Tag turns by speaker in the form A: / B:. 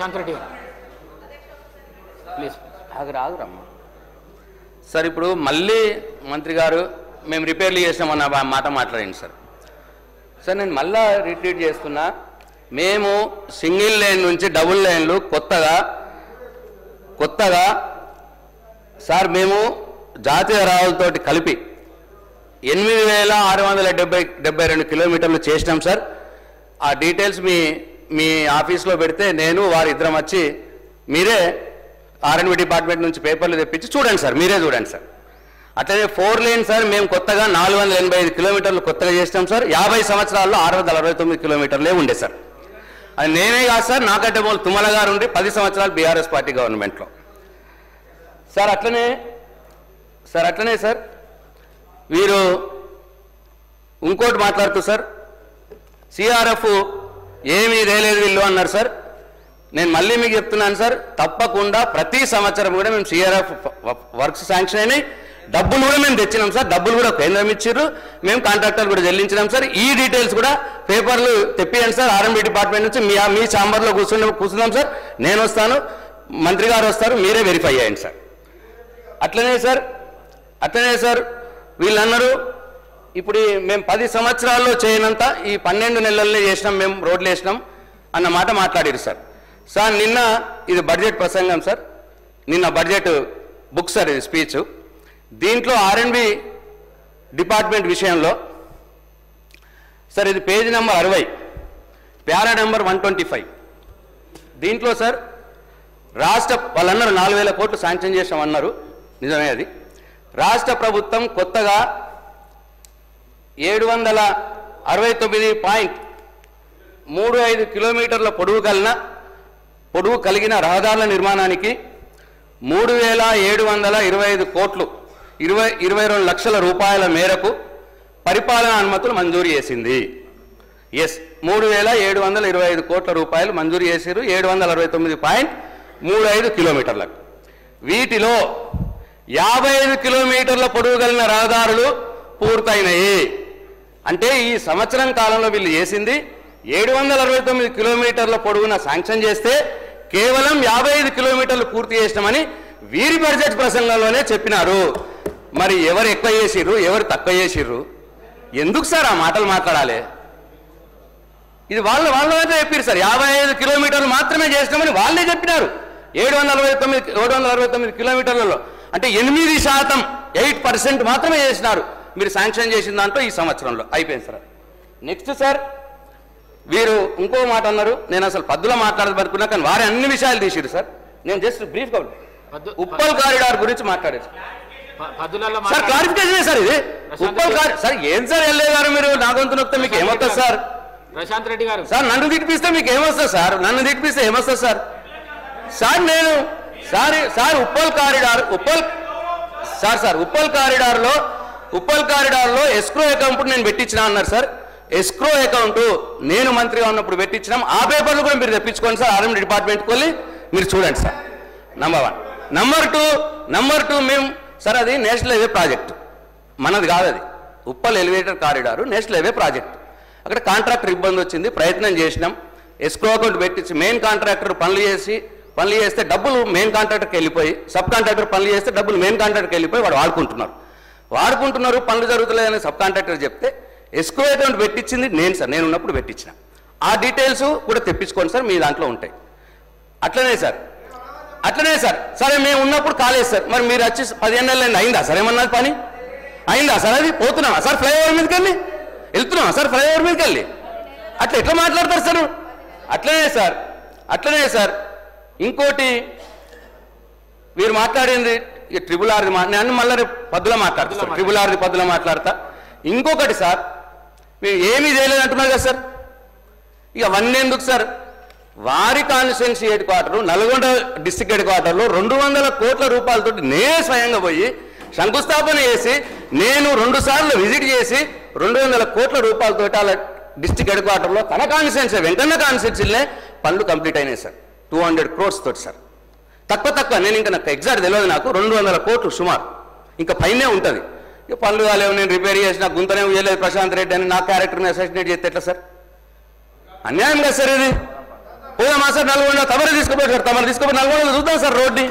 A: Prashanth Reddy please
B: ఆగురమ్మ. Sir ఇప్పుడు మళ్ళీ మంత్రి గారు మేము రిపేర్లు చేసినామన్న మాట మాట్లాడండి సార్. సార్ నేను మళ్ళా రిట్రీట్ చేస్తున్నా. మేము సింగిల్ లైన్ నుంచి డబుల్ లైన్లు కొత్తగా సార్ మేము జాతీయ రహదారులతోటి కలిపి 8,672 కిలోమీటర్లు చేసినాం సార్. ఆ డీటెయిల్స్ మీ ఆఫీస్లో పెడితే నేను వారిద్దరం వచ్చి మీరే R&B డిపార్ట్మెంట్ నుంచి పేపర్లు తెప్పించి చూడండి సార్, మీరే చూడండి సార్. అట్లనే 4 లేన్ సార్ మేము కొత్తగా 485 కిలోమీటర్లు కొత్తగా చేసినాం సార్. 50 సంవత్సరాల్లో 669 కిలోమీటర్లే ఉండే సార్. అది నేనే కాదు సార్, నాకంటే మొదలు తుమ్మల గారు ఉండి 10 సంవత్సరాలు బీఆర్ఎస్ పార్టీ గవర్నమెంట్లో సార్. అట్లనే సార్ వీరు ఇంకోటి మాట్లాడుతూ సార్ సిఆర్ఎఫ్ ఏమీ తేలేదు వీళ్ళు అన్నారు సార్. నేను మళ్ళీ మీకు చెప్తున్నాను సార్, తప్పకుండా ప్రతి సంవత్సరం కూడా మేము సిఆర్ఎఫ్ వర్క్స్ శాంక్షన్ అయినాయి, డబ్బులు కూడా మేము తెచ్చినాం సార్. డబ్బులు కూడా కేంద్రం ఇచ్చారు, మేము కాంట్రాక్టర్ కూడా చెల్లించినాం సార్. ఈ డీటెయిల్స్ కూడా పేపర్లు తెప్పియండి సార్. R&B డిపార్ట్మెంట్ నుంచి మీ ఛాంబర్లో కూర్చున్నాం సార్. నేను వస్తాను, మంత్రి గారు వస్తారు, మీరే వెరిఫై చేయండి సార్. అట్లనే సార్ వీళ్ళు అన్నారు ఇప్పుడు మేము 10 సంవత్సరాల్లో చేయనంత ఈ 12 నెలల్లో చేసినాం, మేము రోడ్లు వేసినాం అన్న మాట మాట్లాడారు సార్. సార్ నిన్న ఇది బడ్జెట్ ప్రసంగం సార్, నిన్న బడ్జెట్ బుక్ సార్, ఇది స్పీచ్. దీంట్లో R&B డిపార్ట్మెంట్ విషయంలో సార్ ఇది పేజీ నెంబర్ 60, ప్యారా నెంబర్ 125. దీంట్లో సార్ వాళ్ళన్నారు 4,000 కోట్లు శాంక్షన్ చేసామన్నారు, నిజమే అది. రాష్ట్ర ప్రభుత్వం కొత్తగా 769.35 కిలోమీటర్ల పొడవు కలిగిన రహదారుల నిర్మాణానికి 3,725 కోట్లు 22 లక్షల రూపాయల మేరకు పరిపాలనా అనుమతులు మంజూరు చేసింది. 3,725 కోట్ల రూపాయలు మంజూరు చేశారు 769.35 కిలోమీటర్లకు. వీటిలో 55 కిలోమీటర్ల పొడవు కలిగిన రహదారులు పూర్తయినాయి. అంటే ఈ సంవత్సరం కాలంలో వీళ్ళు చేసింది 769 కిలోమీటర్ల పొడవున శాంక్షన్ చేస్తే కేవలం 55 కిలోమీటర్లు పూర్తి చేసినామని వీరి బడ్జెట్ ప్రసంగంలోనే చెప్పినారు. మరి ఎవరు ఎక్కువ చేసిర్రు, ఎవరు తక్కువ చేసిర్రు? ఎందుకు సార్ ఆ మాటలు మాట్లాడాలి? ఇది వాళ్ళైతే చెప్పారు సార్, 55 కిలోమీటర్లు మాత్రమే చేసినామని వాళ్ళే చెప్పినారు 769 కిలోమీటర్లలో. అంటే 8%, 8% మాత్రమే చేసినారు మీరు శాంక్షన్ చేసిన దాంట్లో ఈ సంవత్సరంలో. అయిపోయింది సార్. నెక్స్ట్ సార్ వీరు ఇంకో మాట అన్నారు, నేను అసలు పద్దులో మాట్లాడదనుకున్నా కానీ వారే అన్ని విషయాలు తీసిరు సార్. నేను జస్ట్ బ్రీఫ్గా ఉప్పల్ కారిడార్ గురించి మాట్లాడారు సార్. క్లారిఫికేషన్ సార్ ఇది ఉప్పల్ సార్. ఏం సార్ వెళ్ళేదారు మీరు నా గొంతు నొక్కితే మీకు ఏమవుతుంది సార్?
A: ప్రశాంత్ రెడ్డి గారు
B: సార్ నన్ను తిట్టిపిస్తే మీకు ఏమొస్తుంది సార్? నన్ను తిట్టిపిస్తే ఏమొస్తుంది సార్? సార్ నేను సార్ ఉప్పల్ కారిడార్లో ఎస్క్రో అకౌంట్ నేను పెట్టించినా అన్నారు సార్. ఎస్క్రో అకౌంట్ నేను మంత్రిగా ఉన్నప్పుడు పెట్టించినాం. ఆ పేపర్లు కూడా మీరు తెప్పించుకోండి సార్, R&B డిపార్ట్మెంట్కి వెళ్ళి మీరు చూడండి సార్. నంబర్ 1. నంబర్ 2 మేము సార్ అది నేషనల్ హైవే ప్రాజెక్టు, మనది కాదు అది. Uppal elevated corridor national highway project. అక్కడ కాంట్రాక్టర్ ఇబ్బంది వచ్చింది, ప్రయత్నం చేసినాం. ఎస్క్రో అకౌంట్ పెట్టించి మెయిన్ కాంట్రాక్టర్ పనులు చేస్తే డబ్బులు మెయిన్ కాంట్రాక్టర్కి వెళ్ళిపోయి, సబ్ కాంట్రాక్టర్ పనులు చేస్తే డబ్బులు మెయిన్ కాంట్రాక్టర్కి వెళ్ళిపోయి వాడు వాడుకుంటున్నారు పనులు జరుగుతలేదని సబ్ కాంట్రాక్టర్ చెప్తే ఎస్క్రో అకౌంట్ పెట్టించింది నేను సార్, నేను ఉన్నప్పుడు పెట్టించిన. ఆ డీటెయిల్స్ కూడా తెప్పించుకోండి సార్, మీ దాంట్లో ఉంటాయి. అట్లనే సార్ సరే మేము ఉన్నప్పుడు కాలేదు సార్. మరి మీరు వచ్చి 15 నెలలు అయిందా సార్? ఏమన్నది పని అయిందా సార్? అది పోతున్నావా సార్ ఫ్లైఓవర్ మీదకి వెళ్ళి? వెళ్తున్నావా సార్ ఫ్లైఓవర్ మీదకి వెళ్ళి? అట్లా ఎట్లా మాట్లాడతారు సార్? అట్లనే సార్ ఇంకోటి వీరు మాట్లాడింది ట్రిపుల్ ఆర్ది నేను మళ్ళీ రేపు పద్దులో మాట్లాడతా సార్, ట్రిపుల్ ఆర్ది పద్దులో మాట్లాడతా. ఇంకొకటి సార్ మీరు ఏమీ చేయలేదు అంటున్నారు కదా సార్, ఇక అవన్నీ ఎందుకు సార్? వారి constituency head quarter Nalgonda district head క్వార్టర్లో 200 కోట్ల రూపాయలతో నేనే స్వయంగా పోయి శంకుస్థాపన చేసి నేను 2 సార్లు విజిట్ చేసి 200 కోట్ల రూపాయలతో అలా డిస్ట్రిక్ట్ హెడ్ క్వార్టర్లో తన కాన్స్టిట్యున్సీ వెంకన్న కాన్స్టిట్యున్సీలే పనులు కంప్లీట్ అయినాయి సార్. 200 crores తోటి సార్. తక్కువ నేను ఇంకా నాకు ఎగ్జాక్ట్ తెలియదు, నాకు 200 కోట్లు సుమారు, ఇంకా పైనే ఉంటుంది. ఇక పనులు కాలేవు, నేను రిపేర్ చేసిన గుంతనే వేయలేదు ప్రశాంత్ రెడ్డి అని నా క్యారెక్టర్ని అసాసినేట్ చేస్తే ఎట్లా సార్? అన్యాయం కదా సార్ ఇది. పోదామా సార్ నల్గొండ? తమరే తీసుకుపోయి సార్, తమరు తీసుకుపోయి నల్గొండలో చూద్దాం సార్ రోడ్ని.